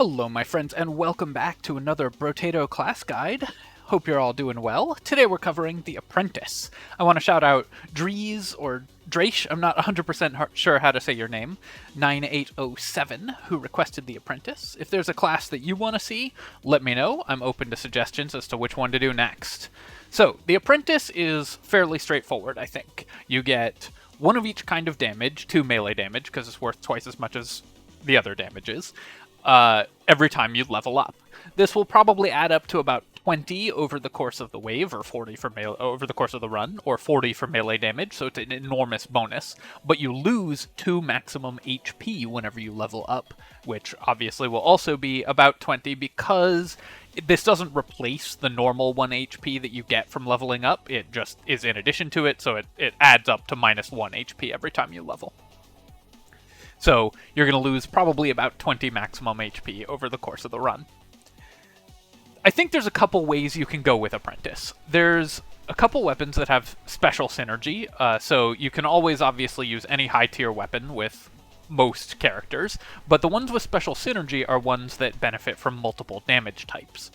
Hello, my friends, and welcome back to another Brotato class guide. Hope you're all doing well. Today we're covering The Apprentice. I want to shout out Dries, or Draish, I'm not 100% sure how to say your name, 9807, who requested The Apprentice. If there's a class that you want to see, let me know. I'm open to suggestions as to which one to do next. So, The Apprentice is fairly straightforward, I think. You get one of each kind of damage, 2 melee damage, because it's worth twice as much as the other damages, every time you level up. This will probably add up to about 20 over the course of the wave, or 40 for melee over the course of the run, or 40 for melee damage, so it's an enormous bonus. But you lose 2 maximum HP whenever you level up, which obviously will also be about 20 because this doesn't replace the normal 1 HP that you get from leveling up, it just is in addition to it, so it adds up to minus 1 HP every time you level. So you're going to lose probably about 20 maximum HP over the course of the run. I think there's a couple ways you can go with Apprentice. There's a couple weapons that have special synergy, so you can always obviously use any high-tier weapon with most characters, but the ones with special synergy are ones that benefit from multiple damage types.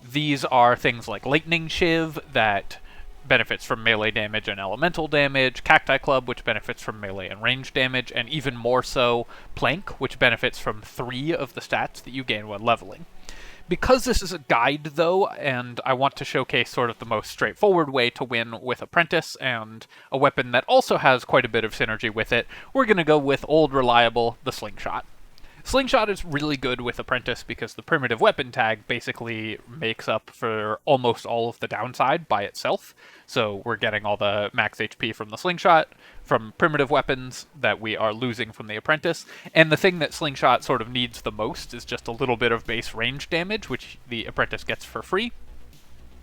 These are things like Lightning Shiv, that benefits from melee damage and elemental damage, Cacti Club, which benefits from melee and range damage, and even more so, Plank, which benefits from 3 of the stats that you gain when leveling. Because this is a guide, though, and I want to showcase sort of the most straightforward way to win with Apprentice, and a weapon that also has quite a bit of synergy with it, we're going to go with old reliable, the Slingshot. Slingshot is really good with Apprentice because the primitive weapon tag basically makes up for almost all of the downside by itself. So we're getting all the max HP from the Slingshot, from primitive weapons that we are losing from the Apprentice. And the thing that Slingshot sort of needs the most is just a little bit of base range damage, which the Apprentice gets for free.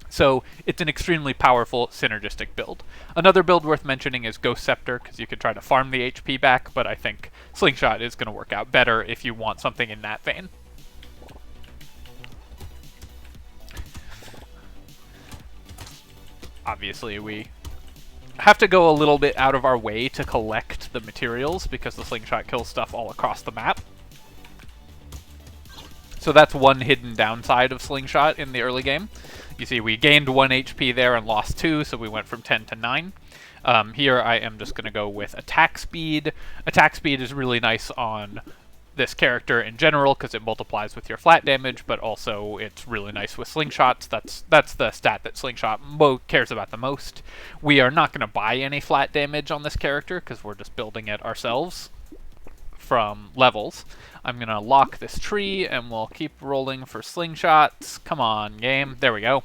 So it's an extremely powerful synergistic build. Another build worth mentioning is Ghost Scepter, because you could try to farm the HP back, but I think Slingshot is going to work out better if you want something in that vein. Obviously, we have to go a little bit out of our way to collect the materials, because the Slingshot kills stuff all across the map. So that's one hidden downside of Slingshot in the early game. You see, we gained 1 HP there and lost 2, so we went from 10 to 9. Here I am just going to go with Attack Speed. Attack Speed is really nice on this character in general because it multiplies with your flat damage, but also it's really nice with Slingshots. That's the stat that Slingshot cares about the most. We are not going to buy any flat damage on this character because we're just building it ourselves from levels. I'm going to lock this tree, and we'll keep rolling for Slingshots. Come on, game. There we go.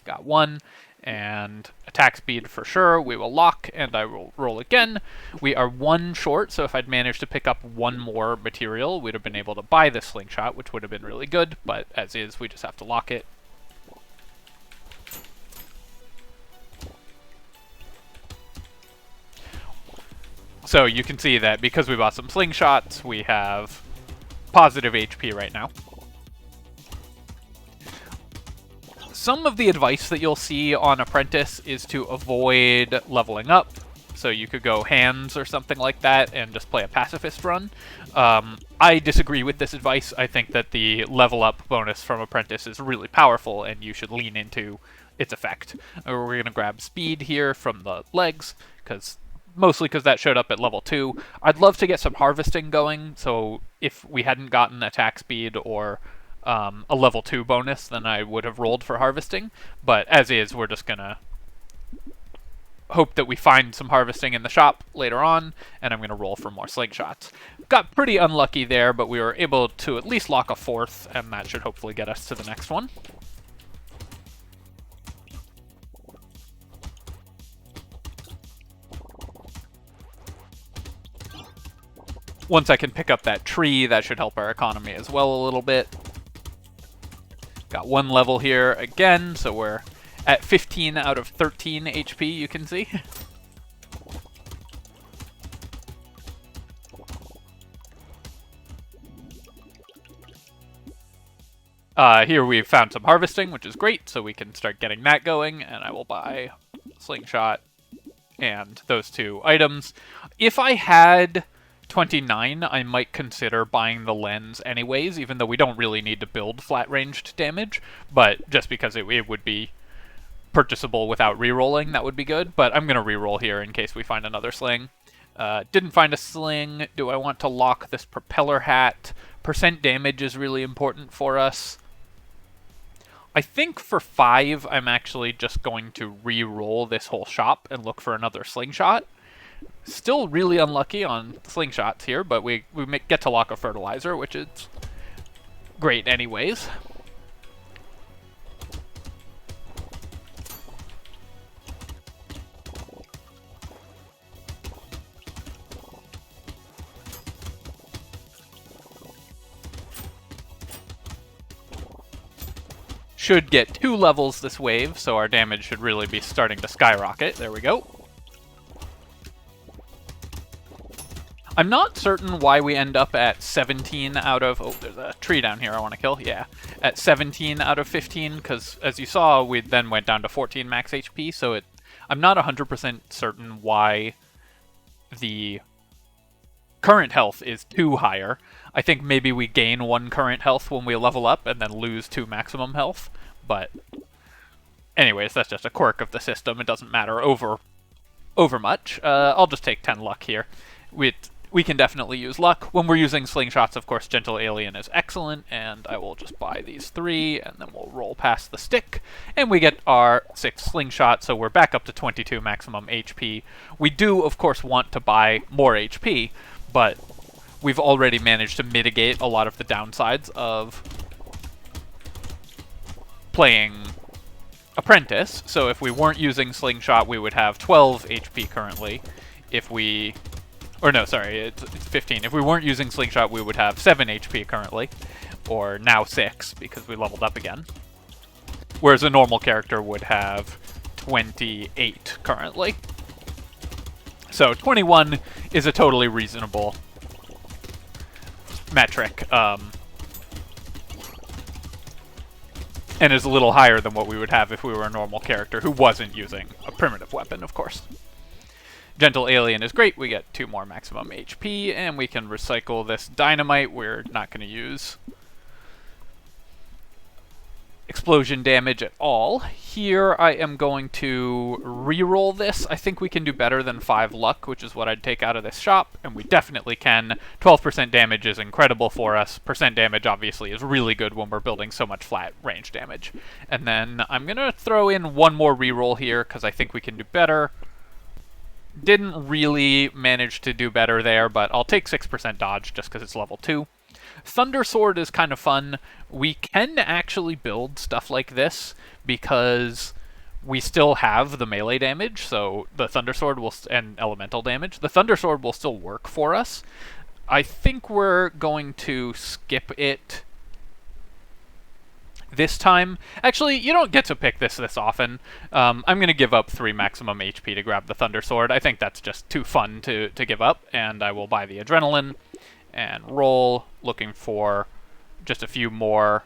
Got 1. And attack speed for sure. We will lock, and I will roll again. We are 1 short, so if I'd managed to pick up 1 more material, we'd have been able to buy this Slingshot, which would have been really good. But as is, we just have to lock it. So you can see that because we bought some Slingshots, we have positive HP right now. Some of the advice that you'll see on Apprentice is to avoid leveling up. So you could go hands or something like that and just play a pacifist run. I disagree with this advice. I think that the level up bonus from Apprentice is really powerful and you should lean into its effect. We're going to grab speed here from the legs, mostly because that showed up at level 2. I'd love to get some harvesting going, so if we hadn't gotten attack speed or a level 2 bonus, then I would have rolled for harvesting. But as is, we're just going to hope that we find some harvesting in the shop later on, and I'm going to roll for more Slingshots. Got pretty unlucky there, but we were able to at least lock a 4th, and that should hopefully get us to the next one. Once I can pick up that tree, that should help our economy as well a little bit. Got 1 level here again, so we're at 15 out of 13 HP, you can see. Here we've found some harvesting, which is great, so we can start getting that going, and I will buy Slingshot and those 2 items. If I had 29, I might consider buying the lens anyways, even though we don't really need to build flat-ranged damage, but just because it would be purchasable without re-rolling, that would be good. But I'm going to re-roll here in case we find another sling. Didn't find a sling. Do I want to lock this propeller hat? Percent damage is really important for us. I think for 5, I'm actually just going to re-roll this whole shop and look for another slingshot. Still really unlucky on slingshots here, but we get to lock a fertilizer, which is great anyways. Should get 2 levels this wave, so our damage should really be starting to skyrocket. There we go. I'm not certain why we end up at 17 out of... Oh, there's a tree down here I want to kill. Yeah, at 17 out of 15, because as you saw, we then went down to 14 max HP, so I'm not 100% certain why the current health is 2 higher. I think maybe we gain 1 current health when we level up and then lose 2 maximum health, but anyways, that's just a quirk of the system. It doesn't matter over much. I'll just take 10 luck here. We can definitely use luck. When we're using slingshots, of course, Gentle Alien is excellent, and I will just buy these 3, and then we'll roll past the stick, and we get our 6 slingshot, so we're back up to 22 maximum HP. We do, of course, want to buy more HP, but we've already managed to mitigate a lot of the downsides of playing Apprentice. So if we weren't using Slingshot, we would have 12 HP currently. If we... Or no, sorry, it's 15. If we weren't using Slingshot, we would have 7 HP currently. Or now 6, because we leveled up again. Whereas a normal character would have 28 currently. So 21 is a totally reasonable metric, and is a little higher than what we would have if we were a normal character who wasn't using a primitive weapon, of course. Gentle Alien is great. We get 2 more maximum HP, and we can recycle this dynamite. We're not going to use explosion damage at all. Here I am going to re-roll this. I think we can do better than 5 luck, which is what I'd take out of this shop, and we definitely can. 12% damage is incredible for us. Percent damage obviously is really good when we're building so much flat range damage. And then I'm going to throw in 1 more re-roll here, because I think we can do better. Didn't really manage to do better there, but I'll take 6% dodge just because it's level 2. Thunder Sword is kind of fun. We can actually build stuff like this because we still have the melee damage, so the Thunder Sword will and elemental damage. The Thunder Sword will still work for us. I think we're going to skip it this time. Actually, you don't get to pick this often. I'm going to give up 3 maximum HP to grab the Thunder Sword. I think that's just too fun to give up, and I will buy the Adrenaline and roll, looking for just a few more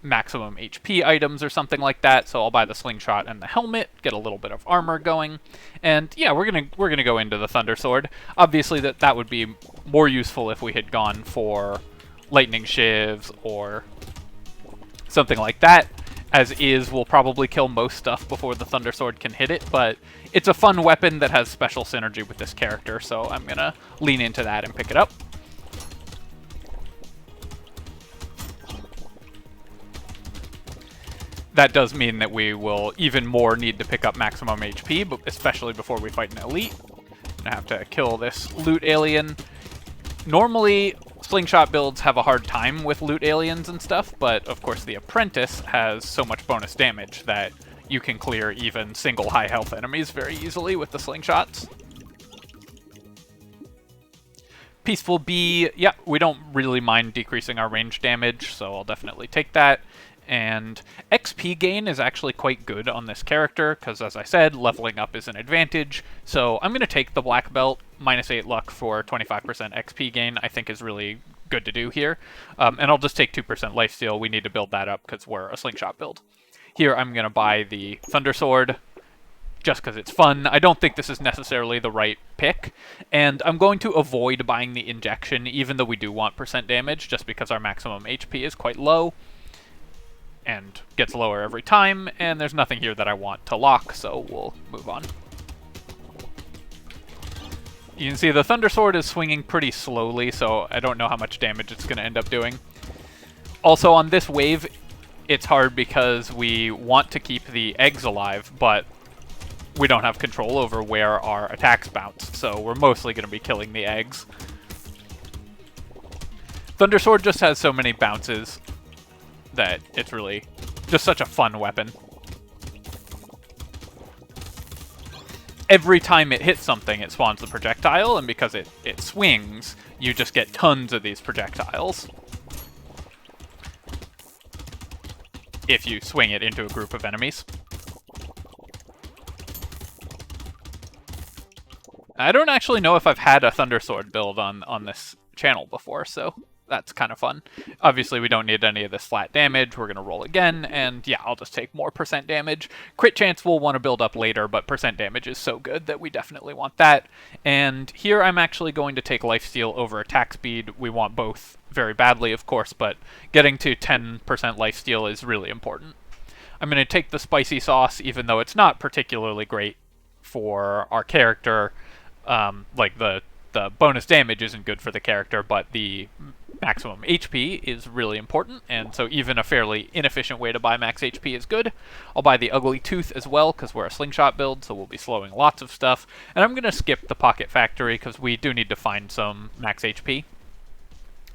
maximum HP items or something like that. So I'll buy the Slingshot and the helmet, get a little bit of armor going, and yeah, we're gonna go into the Thunder Sword. Obviously, that would be more useful if we had gone for Lightning Shivs or something like that. As is, we'll probably kill most stuff before the Thunder Sword can hit it, but it's a fun weapon that has special synergy with this character, so I'm gonna lean into that and pick it up. That does mean that we will even more need to pick up maximum HP, but especially before we fight an elite. I'm gonna have to kill this loot alien. Normally, Slingshot builds have a hard time with loot aliens and stuff, but of course the Apprentice has so much bonus damage that you can clear even single high health enemies very easily with the Slingshots. Peaceful Bee, yeah, we don't really mind decreasing our range damage, so I'll definitely take that. And XP gain is actually quite good on this character, because as I said, leveling up is an advantage. So I'm going to take the Black Belt, -8 luck for 25% XP gain, I think is really good to do here. And I'll just take 2% lifesteal. We need to build that up because we're a Slingshot build. Here I'm going to buy the Thunder Sword just because it's fun. I don't think this is necessarily the right pick, and I'm going to avoid buying the injection, even though we do want percent damage, just because our maximum HP is quite low, and gets lower every time, and there's nothing here that I want to lock, so we'll move on. You can see the Thunder Sword is swinging pretty slowly, so I don't know how much damage it's going to end up doing. Also, on this wave, it's hard because we want to keep the eggs alive, but we don't have control over where our attacks bounce, so we're mostly going to be killing the eggs. Thunder Sword just has so many bounces that it's really just such a fun weapon. Every time it hits something, it spawns the projectile, and because it swings, you just get tons of these projectiles if you swing it into a group of enemies. I don't actually know if I've had a Thunder Sword build on this channel before, so that's kind of fun. Obviously, we don't need any of this flat damage. We're going to roll again, and yeah, I'll just take more percent damage. Crit chance we'll want to build up later, but percent damage is so good that we definitely want that. And here I'm actually going to take lifesteal over attack speed. We want both very badly, of course, but getting to 10% lifesteal is really important. I'm going to take the spicy sauce, even though it's not particularly great for our character. Like the bonus damage isn't good for the character, but the maximum HP is really important, and so even a fairly inefficient way to buy max HP is good. I'll buy the Ugly Tooth as well, because we're a slingshot build, so we'll be slowing lots of stuff. And I'm going to skip the Pocket Factory, because we do need to find some max HP.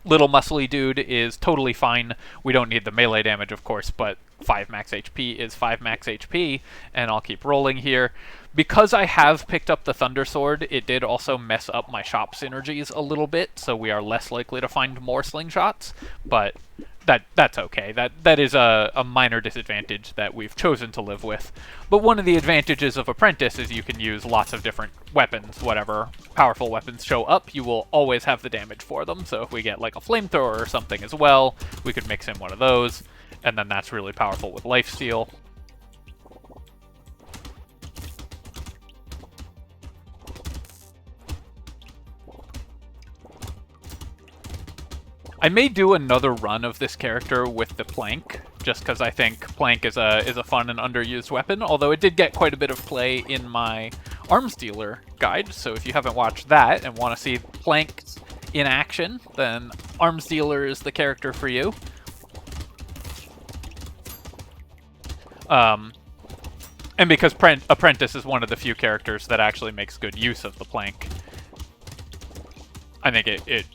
Little Muscly Dude is totally fine. We don't need the melee damage, of course, but 5 max HP is 5 max HP, and I'll keep rolling here. Because I have picked up the Thunder Sword, it did also mess up my shop synergies a little bit, so we are less likely to find more slingshots, but that's okay. That is a minor disadvantage that we've chosen to live with. But one of the advantages of Apprentice is you can use lots of different weapons. Whatever powerful weapons show up, you will always have the damage for them, so if we get like a flamethrower or something as well, we could mix in one of those, and then that's really powerful with lifesteal. I may do another run of this character with the Plank, just because I think Plank is a fun and underused weapon, although it did get quite a bit of play in my Arms Dealer guide, so if you haven't watched that and want to see Plank in action, then Arms Dealer is the character for you. And because Apprentice is one of the few characters that actually makes good use of the Plank, I think it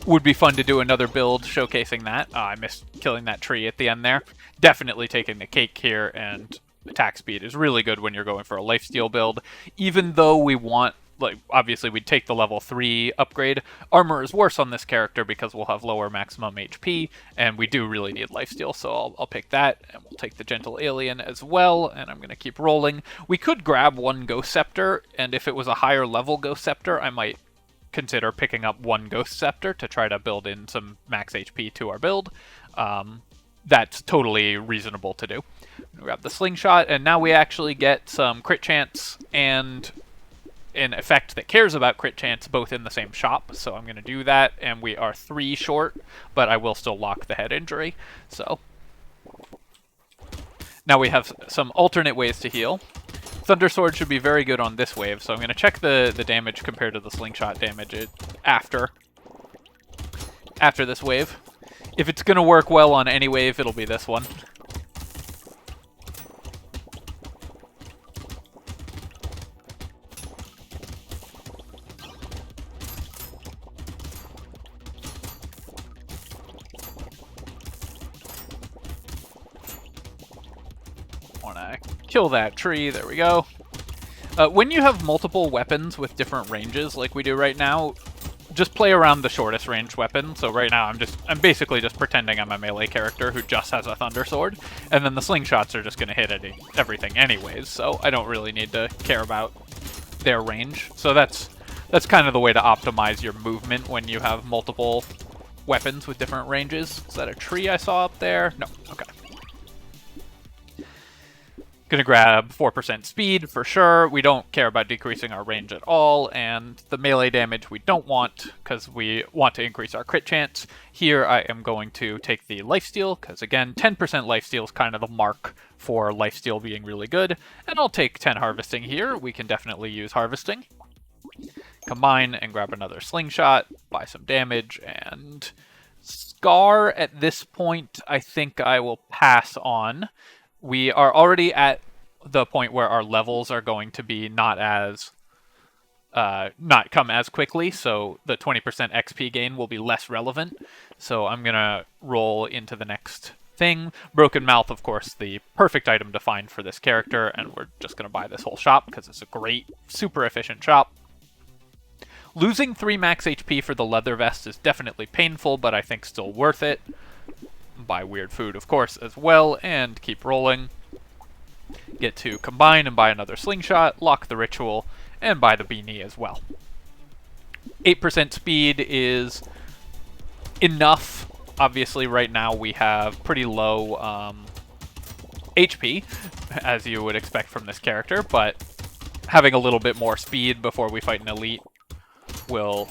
would be fun to do another build showcasing that. I missed killing that tree at the end there. Definitely taking the cake here, and attack speed is really good when you're going for a lifesteal build. Even though we want, like, obviously we'd take the level 3 upgrade. Armor is worse on this character because we'll have lower maximum HP, and we do really need lifesteal, so I'll pick that, and we'll take the Gentle Alien as well, and I'm going to keep rolling. We could grab one Ghost Scepter, and if it was a higher level Ghost Scepter, I might consider picking up one Ghost Scepter to try to build in some max HP to our build. That's totally reasonable to do. Grab the Slingshot, and now we actually get some crit chance and an effect that cares about crit chance both in the same shop, so I'm going to do that, and we are 3 short, but I will still lock the head injury. So now we have some alternate ways to heal. Thunder Sword should be very good on this wave, so I'm going to check the damage compared to the Slingshot damage after this wave. If it's going to work well on any wave, it'll be this one. Want to kill that tree. There we go. When you have multiple weapons with different ranges, like we do right now, just play around the shortest range weapon. So right now I'm basically just pretending I'm a melee character who just has a Thunder Sword, and then the slingshots are just going to hit everything anyways. So I don't really need to care about their range. So that's kind of the way to optimize your movement when you have multiple weapons with different ranges. Is that a tree I saw up there? No. Okay. Gonna grab 4% speed for sure. We don't care about decreasing our range at all, and the melee damage we don't want because we want to increase our crit chance. Here I am going to take the lifesteal because again, 10% lifesteal is kind of the mark for lifesteal being really good, and I'll take 10 harvesting here. We can definitely use harvesting. Combine and grab another slingshot, buy some damage, and Scar at this point I think I will pass on. We are already at the point where our levels are going to be not come as quickly, so the 20% XP gain will be less relevant. So I'm gonna roll into the next thing. Broken Mouth, of course, the perfect item to find for this character, and we're just gonna buy this whole shop because it's a great, super efficient shop. Losing 3 max HP for the leather vest is definitely painful, but I think still worth it. Buy weird food, of course, as well, and keep rolling. Get to combine and buy another slingshot, lock the ritual, and buy the beanie as well. 8% speed is enough. Obviously, right now we have pretty low HP, as you would expect from this character, but having a little bit more speed before we fight an elite will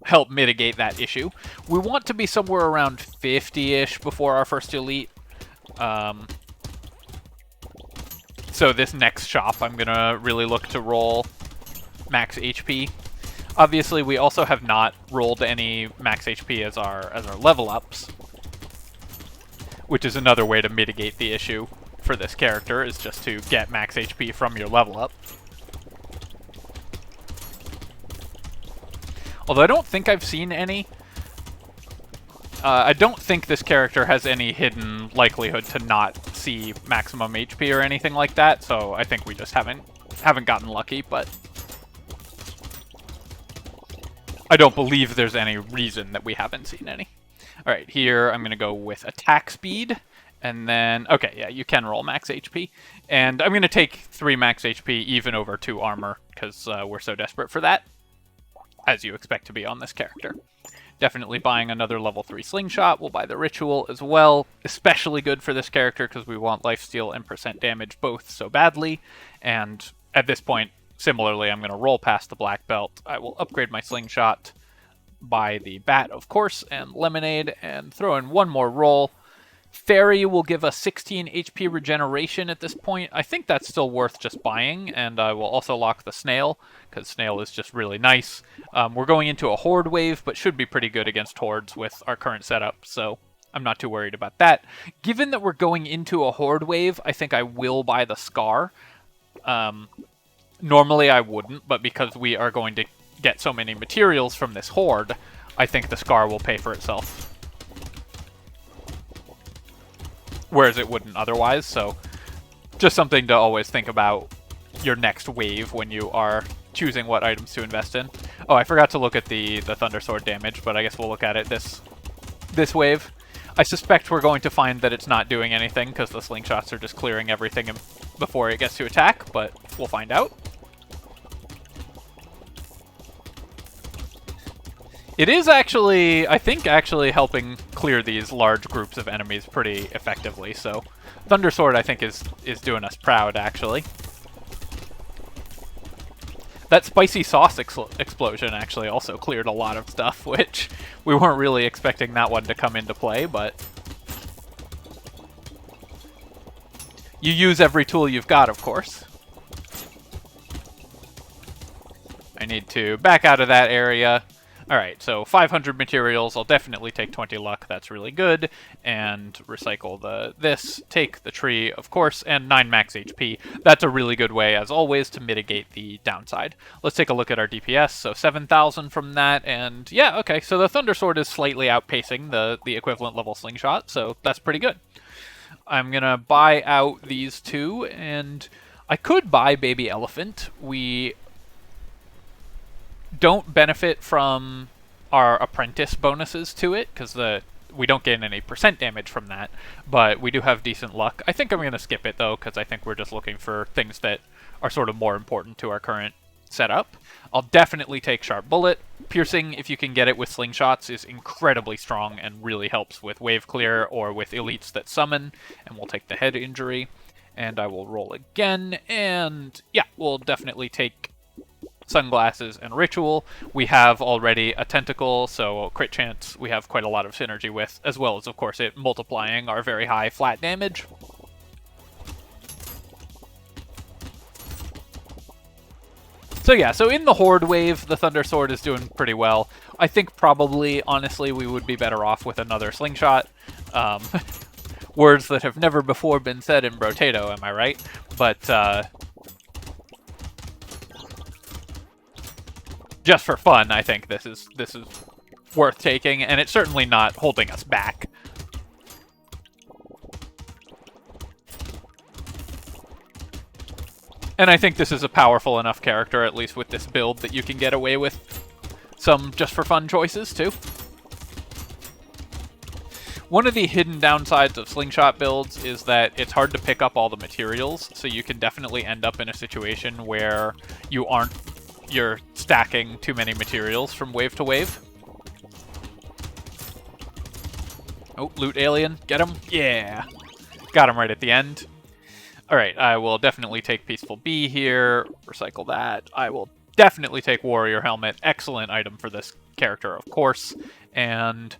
help mitigate that issue. We want to be somewhere around 50-ish before our first elite. So this next shop, I'm going to really look to roll max HP. Obviously, we also have not rolled any max HP as our level ups, which is another way to mitigate the issue for this character, is just to get max HP from your level up. Although I don't think I've seen any. I don't think this character has any hidden likelihood to not see maximum HP or anything like that, so I think we just haven't gotten lucky, but I don't believe there's any reason that we haven't seen any. Alright, here I'm going to go with attack speed, and then, okay, yeah, you can roll max HP, and I'm going to take 3 max HP even over 2 armor, because we're so desperate for that, as you expect to be on this character. Definitely buying another level 3 slingshot. We'll buy the ritual as well. Especially good for this character because we want lifesteal and percent damage both so badly. And at this point, similarly, I'm going to roll past the black belt. I will upgrade my slingshot, buy the bat, of course, and lemonade, and throw in one more roll. Fairy will give us 16 HP regeneration at this point. I think that's still worth just buying, and I will also lock the snail, because snail is just really nice. We're going into a horde wave, but should be pretty good against hordes with our current setup, so I'm not too worried about that. Given that we're going into a horde wave, I think I will buy the Scar. Normally I wouldn't, but because we are going to get so many materials from this horde, I think the Scar will pay for itself. Whereas it wouldn't otherwise, so just something to always think about your next wave when you are choosing what items to invest in. Oh, I forgot to look at the Thunder Sword damage, but I guess we'll look at it this wave. I suspect we're going to find that it's not doing anything because the slingshots are just clearing everything before it gets to attack, but we'll find out. It is actually, I think, helping clear these large groups of enemies pretty effectively, so Thunder Sword, I think, is doing us proud, actually. That spicy sauce explosion actually also cleared a lot of stuff, which we weren't really expecting that one to come into play, but you use every tool you've got, of course. I need to back out of that area. Alright, so 500 materials, I'll definitely take 20 luck, that's really good, and recycle this, take the tree, of course, and 9 max HP. That's a really good way, as always, to mitigate the downside. Let's take a look at our DPS, so 7,000 from that, and yeah, okay, so the Thunder Sword is slightly outpacing the equivalent level slingshot, so that's pretty good. I'm gonna buy out these two, and I could buy Baby Elephant. We don't benefit from our Apprentice bonuses to it, because we don't gain any percent damage from that, but we do have decent luck. I think I'm going to skip it, though, because I think we're just looking for things that are sort of more important to our current setup. I'll definitely take Sharp Bullet. Piercing, if you can get it with slingshots, is incredibly strong and really helps with wave clear or with elites that summon, and we'll take the head injury. And I will roll again, and yeah, we'll definitely take Sunglasses and Ritual. We have already a Tentacle, so crit chance we have quite a lot of synergy with, as well as, of course, it multiplying our very high flat damage. So yeah, so in the Horde wave, the Thunder Sword is doing pretty well. I think probably, honestly, we would be better off with another Slingshot. Words that have never before been said in Brotato, am I right? But, just for fun, I think this is worth taking, and it's certainly not holding us back. And I think this is a powerful enough character, at least with this build, that you can get away with some just for fun choices, too. One of the hidden downsides of Slingshot builds is that it's hard to pick up all the materials, so you can definitely end up in a situation where you're stacking too many materials from wave to wave. Oh, loot alien. Get him. Yeah. Got him right at the end. Alright, I will definitely take Peaceful Bee here. Recycle that. I will definitely take Warrior Helmet. Excellent item for this character, of course. And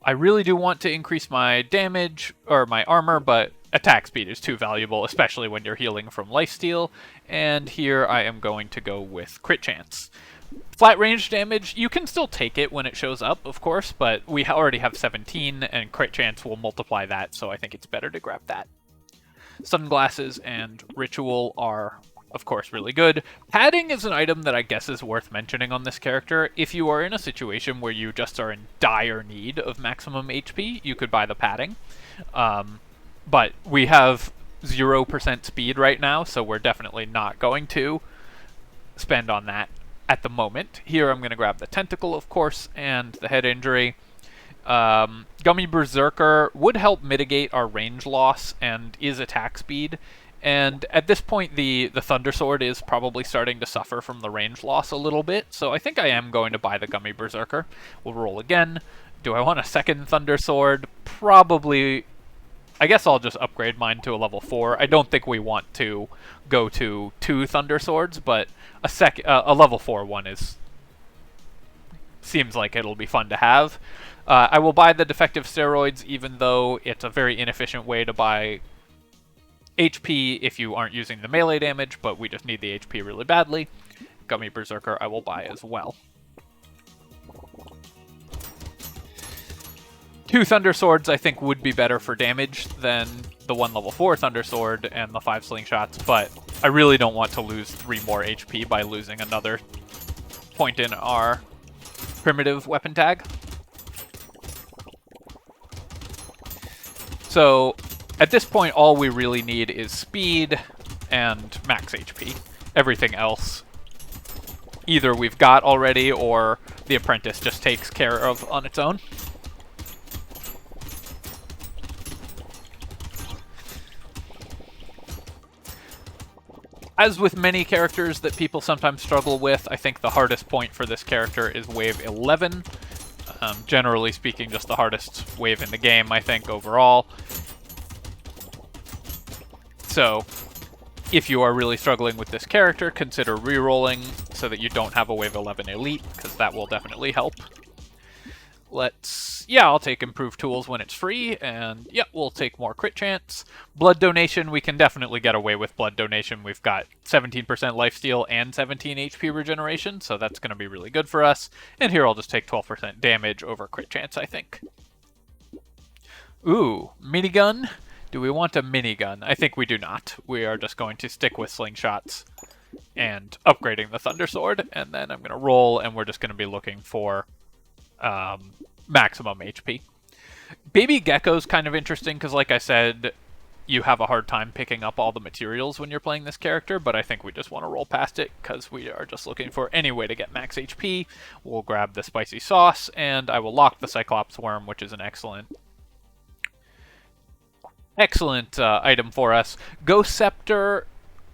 I really do want to increase my damage, or my armor, but attack speed is too valuable, especially when you're healing from lifesteal. And here I am going to go with crit chance. Flat range damage, you can still take it when it shows up, of course, but we already have 17, and crit chance will multiply that, so I think it's better to grab that. Sunglasses and Ritual are, of course, really good. Padding is an item that I guess is worth mentioning on this character. If you are in a situation where you just are in dire need of maximum HP, you could buy the padding. But we have 0% speed right now, so we're definitely not going to spend on that at the moment. Here I'm going to grab the Tentacle, of course, and the head injury. Gummy Berserker would help mitigate our range loss and is attack speed. And at this point, the Thunder Sword is probably starting to suffer from the range loss a little bit, so I think I am going to buy the Gummy Berserker. We'll roll again. Do I want a second Thunder Sword? Probably. I guess I'll just upgrade mine to a level 4. I don't think we want to go to 2 Thunder Swords, but a level 4 one seems like it'll be fun to have. I will buy the Defective Steroids, even though it's a very inefficient way to buy HP if you aren't using the melee damage, but we just need the HP really badly. Gummy Berserker I will buy as well. 2 Thunder Swords I think would be better for damage than the 1 level 4 Thunder Sword and the 5 Slingshots, but I really don't want to lose 3 more HP by losing another point in our primitive weapon tag. So at this point, all we really need is speed and max HP. Everything else, either we've got already or the Apprentice just takes care of on its own. As with many characters that people sometimes struggle with, I think the hardest point for this character is wave 11. Generally speaking, just the hardest wave in the game, I think, overall. So, if you are really struggling with this character, consider re-rolling so that you don't have a wave 11 elite, because that will definitely help. Yeah, I'll take Improved Tools when it's free, and yeah, we'll take more crit chance. Blood Donation, we can definitely get away with Blood Donation. We've got 17% lifesteal and 17 HP regeneration, so that's going to be really good for us. And here I'll just take 12% damage over crit chance, I think. Ooh, minigun? Do we want a minigun? I think we do not. We are just going to stick with slingshots and upgrading the Thunder Sword, and then I'm going to roll, and we're just going to be looking for maximum HP. Baby Gecko's kind of interesting because, like I said, you have a hard time picking up all the materials when you're playing this character, but I think we just want to roll past it because we are just looking for any way to get max HP. We'll grab the Spicy Sauce, and I will lock the Cyclops Worm, which is an excellent item for us. Ghost Scepter,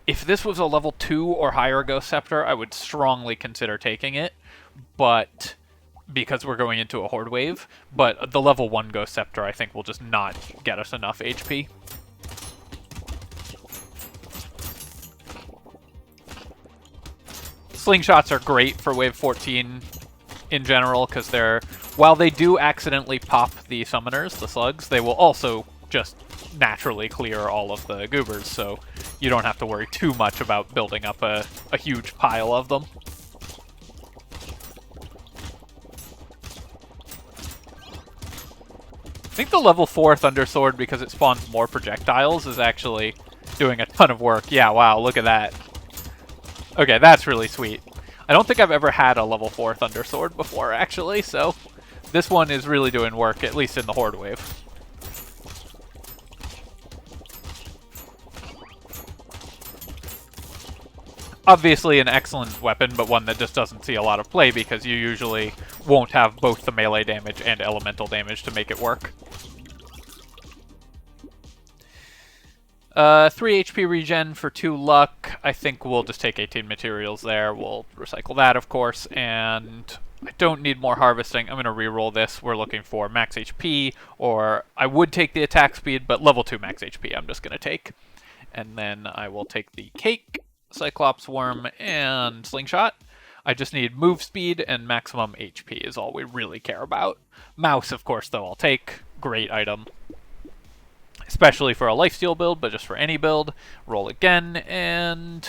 if this was a level 2 or higher Ghost Scepter, I would strongly consider taking it, but because we're going into a Horde wave, but the level 1 Ghost Scepter I think will just not get us enough HP. Slingshots are great for wave 14 in general, because while they do accidentally pop the summoners, the slugs, they will also just naturally clear all of the goobers, so you don't have to worry too much about building up a huge pile of them. I think the level 4 Thundersword, because it spawns more projectiles, is actually doing a ton of work. Yeah, wow, look at that. Okay, that's really sweet. I don't think I've ever had a level 4 Thundersword before, actually, so this one is really doing work, at least in the Horde wave. Obviously an excellent weapon, but one that just doesn't see a lot of play because you usually won't have both the melee damage and elemental damage to make it work. 3 HP regen for 2 luck. I think we'll just take 18 materials there. We'll recycle that, of course, and I don't need more harvesting. I'm going to reroll this. We're looking for max HP, or I would take the attack speed, but level 2 max HP I'm just going to take. And then I will take the cake, Cyclops Worm, and Slingshot. I just need move speed and maximum HP is all we really care about. Mouse, of course, though, I'll take. Great item. Especially for a lifesteal build, but just for any build. Roll again, and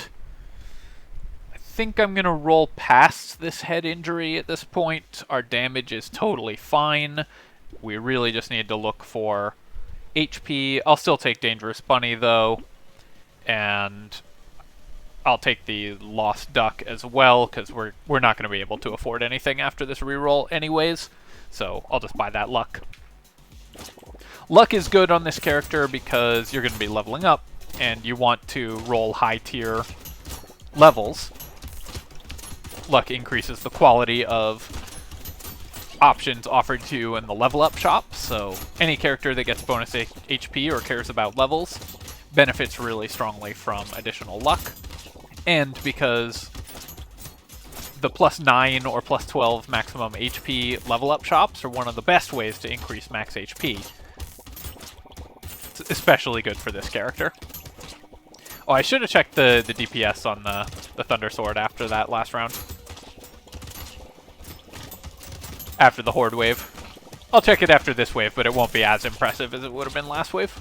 I think I'm going to roll past this head injury at this point. Our damage is totally fine. We really just need to look for HP. I'll still take Dangerous Bunny, though, and I'll take the Lost Duck as well, because we're not going to be able to afford anything after this reroll anyways, so I'll just buy that luck. Luck is good on this character because you're going to be leveling up, and you want to roll high-tier levels. Luck increases the quality of options offered to you in the level up shop, so any character that gets bonus HP or cares about levels benefits really strongly from additional luck. And because the +9 or +12 maximum HP level up shops are one of the best ways to increase max HP. It's especially good for this character. Oh, I should have checked the DPS on the Thunder Sword after that last round. After the Horde wave. I'll check it after this wave, but it won't be as impressive as it would have been last wave.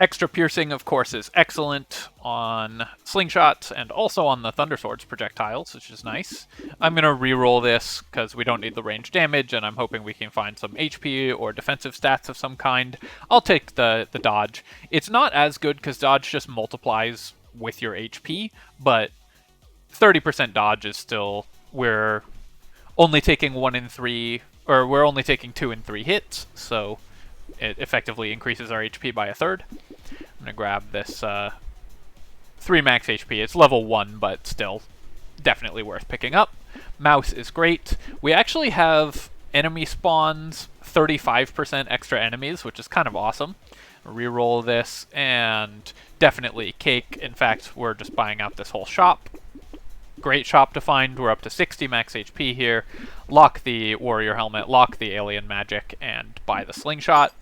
Extra piercing, of course, is excellent on slingshots and also on the Thundersword's projectiles, which is nice. I'm going to reroll this because we don't need the range damage, and I'm hoping we can find some HP or defensive stats of some kind. I'll take the dodge. It's not as good because dodge just multiplies with your HP, but 30% dodge is still... We're only taking 1 in 3, or we're only taking 2 in 3 hits, so it effectively increases our HP by 1/3. I'm going to grab this 3 max HP. It's level 1, but still definitely worth picking up. Mouse is great. We actually have enemy spawns, 35% extra enemies, which is kind of awesome. Reroll this, and definitely cake. In fact, we're just buying out this whole shop. Great shop to find. We're up to 60 max HP here. Lock the warrior helmet, lock the alien magic, and buy the slingshot.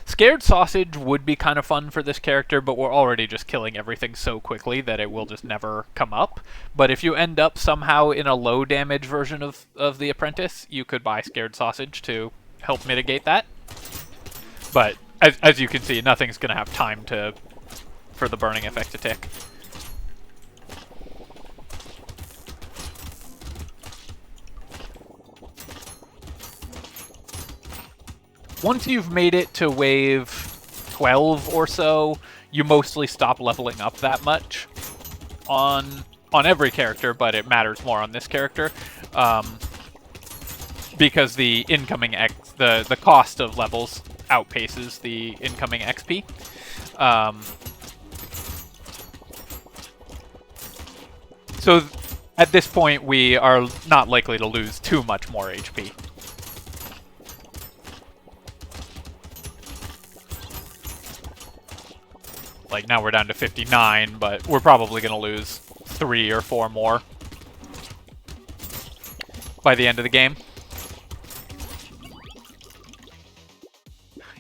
Scared Sausage would be kind of fun for this character, but we're already just killing everything so quickly that it will just never come up. But if you end up somehow in a low damage version of the Apprentice, you could buy Scared Sausage to help mitigate that. But as you can see, nothing's going to have time for the burning effect to tick. Once you've made it to wave 12 or so, you mostly stop leveling up that much on every character, but it matters more on this character because the incoming the cost of levels outpaces the incoming XP. So at this point, we are not likely to lose too much more HP. Like, now we're down to 59, but we're probably going to lose 3 or 4 more by the end of the game.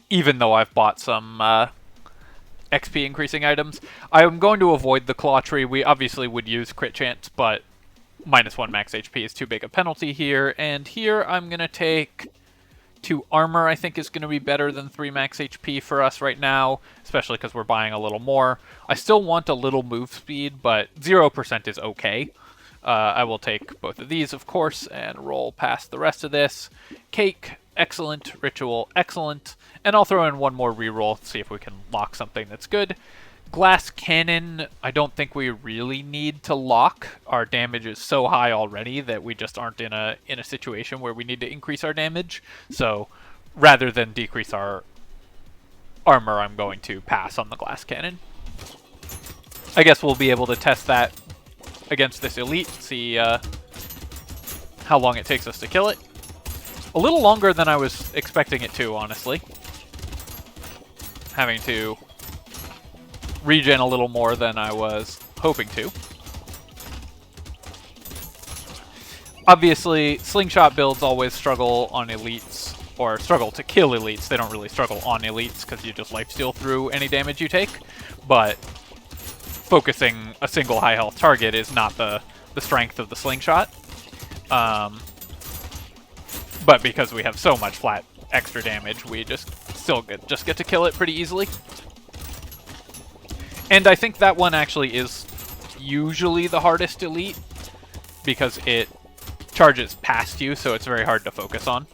Even though I've bought some XP increasing items. I am going to avoid the Claw Tree. We obviously would use crit chance, but -1 max HP is too big a penalty here. And here I'm going to take 2 armor. I think is going to be better than 3 max HP for us right now, especially because we're buying a little more. I still want a little move speed, but 0% is okay. I will take both of these, of course, and roll past the rest of this. Cake, excellent. Ritual, excellent. And I'll throw in one more reroll, see if we can lock something that's good. Glass Cannon, I don't think we really need to lock. Our damage is so high already that we just aren't in a situation where we need to increase our damage. So rather than decrease our armor, I'm going to pass on the Glass Cannon. I guess we'll be able to test that against this elite, see how long it takes us to kill it. A little longer than I was expecting it to, honestly. Having to regen a little more than I was hoping to. Obviously, slingshot builds always struggle on elites, or struggle to kill elites. They don't really struggle on elites because you just lifesteal through any damage you take, but focusing a single high health target is not the strength of the slingshot. But because we have so much flat extra damage, we just get to kill it pretty easily. And I think that one actually is usually the hardest elite, because it charges past you, so it's very hard to focus on.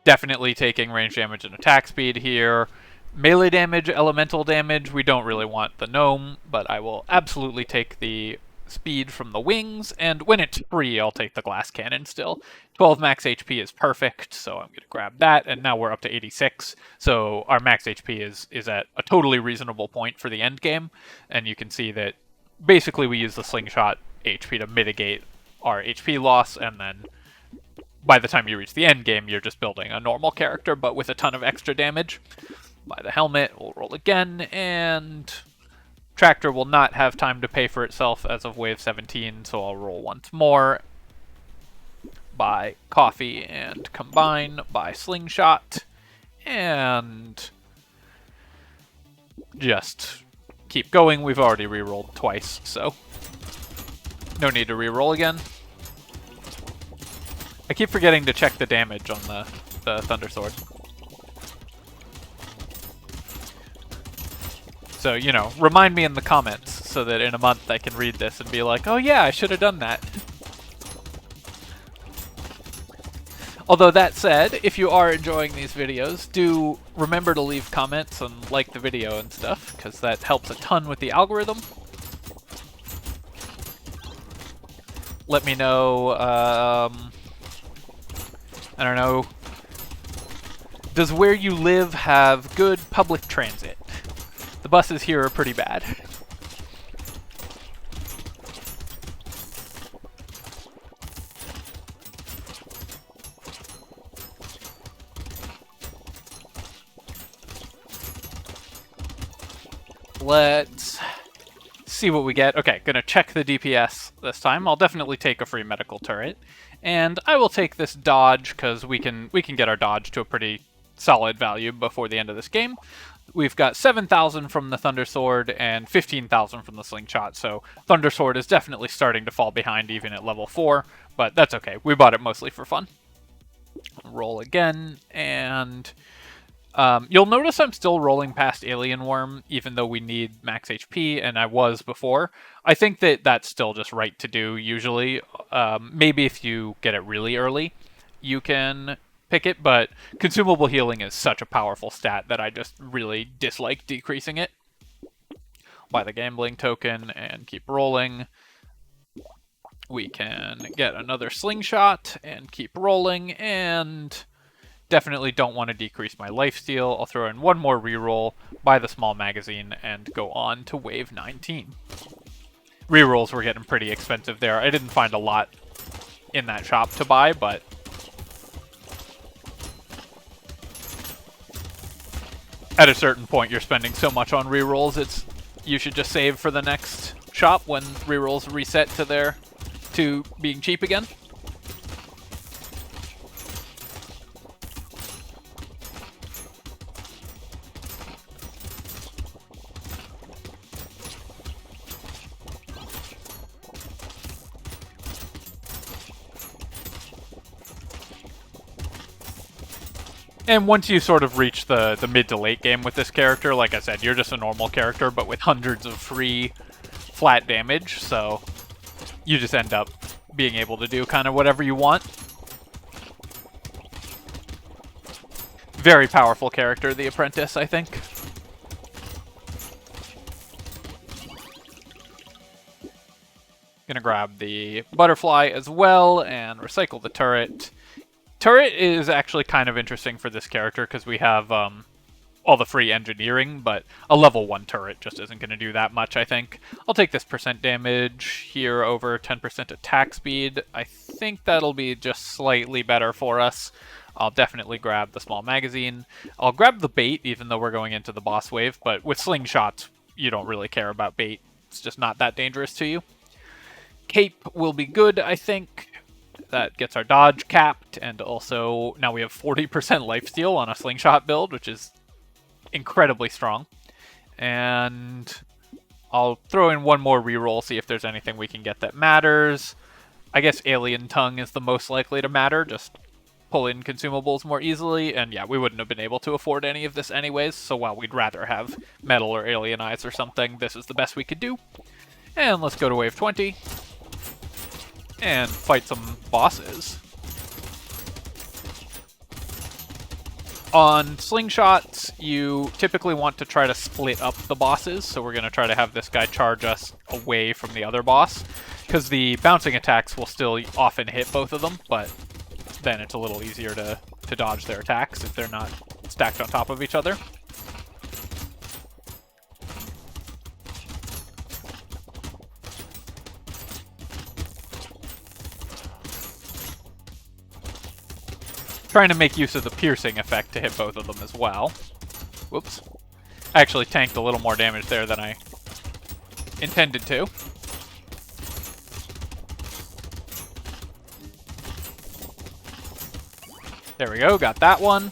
Definitely taking range damage and attack speed here. Melee damage, elemental damage, we don't really want the gnome, but I will absolutely take the speed from the wings, and when it's free, I'll take the glass cannon still. 12 max HP is perfect, so I'm going to grab that, and now we're up to 86, so our max HP is at a totally reasonable point for the end game, and you can see that basically we use the slingshot HP to mitigate our HP loss, and then by the time you reach the end game, you're just building a normal character, but with a ton of extra damage. Buy the helmet, we'll roll again, and Tractor will not have time to pay for itself as of wave 17, so I'll roll once more. Buy coffee and combine, buy slingshot, and just keep going. We've already rerolled twice, so no need to reroll again. I keep forgetting to check the damage on the Thunder Sword. So, you know, remind me in the comments so that in a month I can read this and be like, oh yeah, I should have done that. Although that said, if you are enjoying these videos, do remember to leave comments and like the video and stuff, because that helps a ton with the algorithm. Let me know, I don't know, does where you live have good public transit? The buses here are pretty bad. Let's see what we get. Okay, gonna check the DPS this time. I'll definitely take a free medical turret. And I will take this dodge, because we can get our dodge to a pretty solid value before the end of this game. We've got 7,000 from the Thunder Sword and 15,000 from the Slingshot, so Thunder Sword is definitely starting to fall behind even at level 4, but that's okay. We bought it mostly for fun. Roll again, and you'll notice I'm still rolling past Alien Worm, even though we need max HP, and I was before. I think that that's still just right to do, usually. Maybe if you get it really early, you can pick it, but consumable healing is such a powerful stat that I just really dislike decreasing it. Buy the gambling token and keep rolling. We can get another slingshot and keep rolling, and definitely don't want to decrease my lifesteal. I'll throw in one more reroll, buy the small magazine, and go on to wave 19. Rerolls were getting pretty expensive there. I didn't find a lot in that shop to buy, but at a certain point you're spending so much on rerolls, you should just save for the next shop when rerolls reset to being cheap again. And once you sort of reach the mid to late game with this character, like I said, you're just a normal character, but with hundreds of free flat damage, so you just end up being able to do kind of whatever you want. Very powerful character, the Apprentice, I think. Gonna grab the butterfly as well and recycle the turret. Turret is actually kind of interesting for this character because we have all the free engineering, but a level 1 turret just isn't going to do that much, I think. I'll take this percent damage here over 10% attack speed. I think that'll be just slightly better for us. I'll definitely grab the small magazine. I'll grab the bait, even though we're going into the boss wave, but with slingshots, you don't really care about bait. It's just not that dangerous to you. Cape will be good, I think. That gets our dodge capped, and also now we have 40% lifesteal on a slingshot build, which is incredibly strong. And I'll throw in one more reroll, see if there's anything we can get that matters. I guess Alien Tongue is the most likely to matter, just pull in consumables more easily, and yeah, we wouldn't have been able to afford any of this anyways, so while we'd rather have Metal or Alien Eyes or something, this is the best we could do. And let's go to wave 20. And fight some bosses. On slingshots, you typically want to try to split up the bosses, so we're going to try to have this guy charge us away from the other boss, because the bouncing attacks will still often hit both of them, but then it's a little easier to dodge their attacks if they're not stacked on top of each other. Trying to make use of the piercing effect to hit both of them as well. Whoops. I actually tanked a little more damage there than I intended to. There we go, got that one.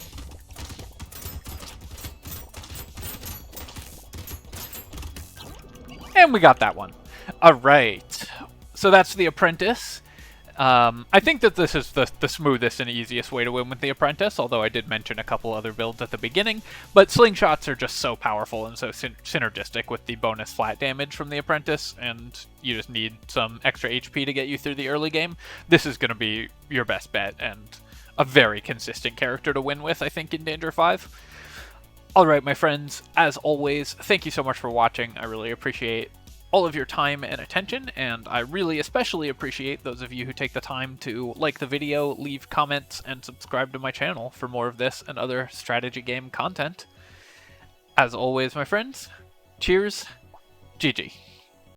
And we got that one. Alright. So that's the Apprentice. I think that this is the smoothest and easiest way to win with the Apprentice, although I did mention a couple other builds at the beginning, but slingshots are just so powerful and so synergistic with the bonus flat damage from the Apprentice, and you just need some extra HP to get you through the early game. This is going to be your best bet, and a very consistent character to win with, I think, in Danger 5. Alright, my friends, as always, thank you so much for watching. I really appreciate all of your time and attention, and I really especially appreciate those of you who take the time to like the video, leave comments, and subscribe to my channel for more of this and other strategy game content. As always, my friends, cheers, GG.